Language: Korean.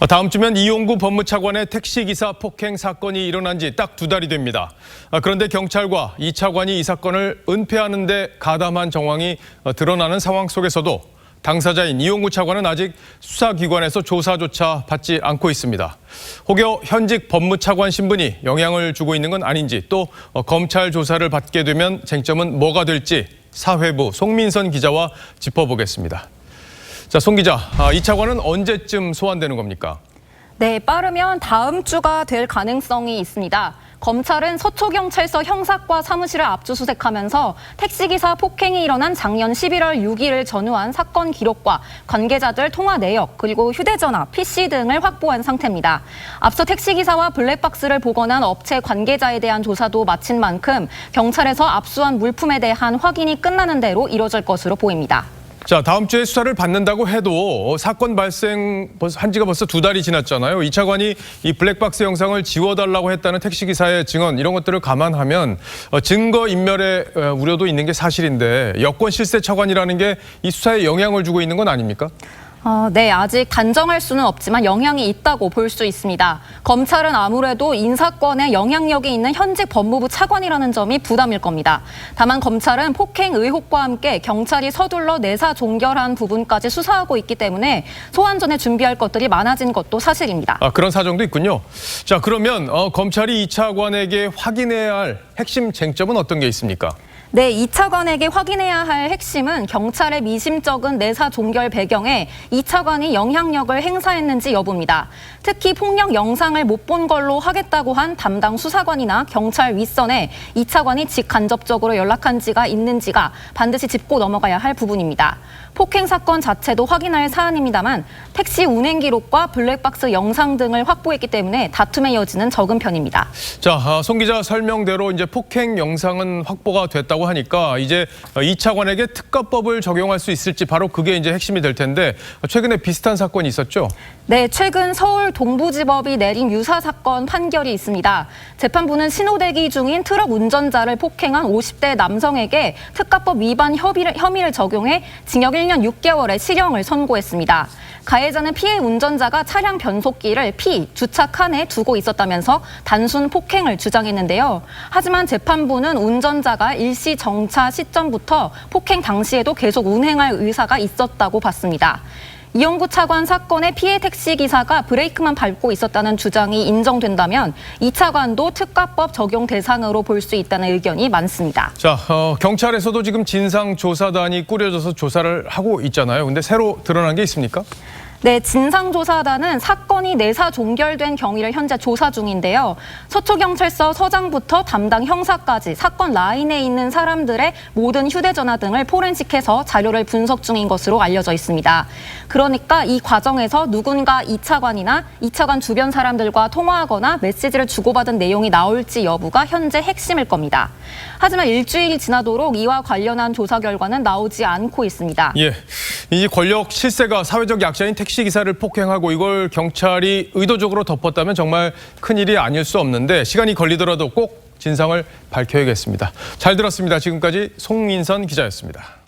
다음 주면 이용구 법무차관의 택시기사 폭행 사건이 일어난 지 딱 2달이 됩니다. 그런데 경찰과 이 차관이 이 사건을 은폐하는 데 가담한 정황이 드러나는 상황 속에서도 당사자인 이용구 차관은 아직 수사기관에서 조사조차 받지 않고 있습니다. 혹여 현직 법무차관 신분이 영향을 주고 있는 건 아닌지, 또 검찰 조사를 받게 되면 쟁점은 뭐가 될지 사회부 송민선 기자와 짚어보겠습니다. 자, 송 기자, 이 차관은 언제쯤 소환되는 겁니까? 네, 빠르면 다음 주가 될 가능성이 있습니다. 검찰은 서초경찰서 형사과 사무실을 압수수색하면서 택시기사 폭행이 일어난 작년 11월 6일을 전후한 사건 기록과 관계자들 통화 내역, 그리고 휴대전화, PC 등을 확보한 상태입니다. 앞서 택시기사와 블랙박스를 복원한 업체 관계자에 대한 조사도 마친 만큼 경찰에서 압수한 물품에 대한 확인이 끝나는 대로 이뤄질 것으로 보입니다. 자, 다음 주에 수사를 받는다고 해도 사건 발생한 지가 벌써 2달이 지났잖아요. 이 차관이 이 블랙박스 영상을 지워달라고 했다는 택시기사의 증언, 이런 것들을 감안하면 증거 인멸의 우려도 있는 게 사실인데, 여권 실세 차관이라는 게 이 수사에 영향을 주고 있는 건 아닙니까? 네, 아직 단정할 수는 없지만 영향이 있다고 볼 수 있습니다. 검찰은 아무래도 인사권에 영향력이 있는 현직 법무부 차관이라는 점이 부담일 겁니다. 다만 검찰은 폭행 의혹과 함께 경찰이 서둘러 내사 종결한 부분까지 수사하고 있기 때문에 소환 전에 준비할 것들이 많아진 것도 사실입니다. 그런 사정도 있군요. 자, 그러면 검찰이 이 차관에게 확인해야 할 핵심 쟁점은 어떤 게 있습니까? 네, 이 차관에게 확인해야 할 핵심은 경찰의 미심쩍은 내사 종결 배경에 이 차관이 영향력을 행사했는지 여부입니다. 특히 폭력 영상을 못 본 걸로 하겠다고 한 담당 수사관이나 경찰 윗선에 이 차관이 직간접적으로 연락한지가 있는지가 반드시 짚고 넘어가야 할 부분입니다. 폭행 사건 자체도 확인할 사안입니다만 택시 운행 기록과 블랙박스 영상 등을 확보했기 때문에 다툼의 여지는 적은 편입니다. 자, 송 기자 설명대로 이제 폭행 영상은 확보가 됐다고 하니까 이제 이 차관에게 특가법을 적용할 수 있을지, 바로 그게 이제 핵심이 될 텐데, 최근에 비슷한 사건이 있었죠? 네, 최근 서울 동부지법이 내린 유사 사건 판결이 있습니다. 재판부는 신호대기 중인 트럭 운전자를 폭행한 50대 남성에게 특가법 위반 혐의를 적용해 징역 1년 6개월의 실형을 선고했습니다. 가해자는 피해 운전자가 차량 변속기를 주차 칸에 두고 있었다면서 단순 폭행을 주장했는데요. 하지만 재판부는 운전자가 일시 정차 시점부터 폭행 당시에도 계속 운행할 의사가 있었다고 봤습니다. 이용구 차관 사건의 피해 택시기사가 브레이크만 밟고 있었다는 주장이 인정된다면 이 차관도 특가법 적용 대상으로 볼 수 있다는 의견이 많습니다. 자, 경찰에서도 지금 진상조사단이 꾸려져서 조사를 하고 있잖아요. 근데 새로 드러난 게 있습니까? 네, 진상조사단은 사건이 내사 종결된 경위를 현재 조사 중인데요. 서초경찰서 서장부터 담당 형사까지 사건 라인에 있는 사람들의 모든 휴대전화 등을 포렌식해서 자료를 분석 중인 것으로 알려져 있습니다. 그러니까 이 과정에서 누군가 이 차관이나 이 차관 주변 사람들과 통화하거나 메시지를 주고받은 내용이 나올지 여부가 현재 핵심일 겁니다. 하지만 일주일이 지나도록 이와 관련한 조사 결과는 나오지 않고 있습니다. 예, 이 권력 실세가 사회적 약자인 택시기사를 폭행하고 이걸 경찰이 의도적으로 덮었다면 정말 큰일이 아닐 수 없는데, 시간이 걸리더라도 꼭 진상을 밝혀야겠습니다. 잘 들었습니다. 지금까지 송민선 기자였습니다.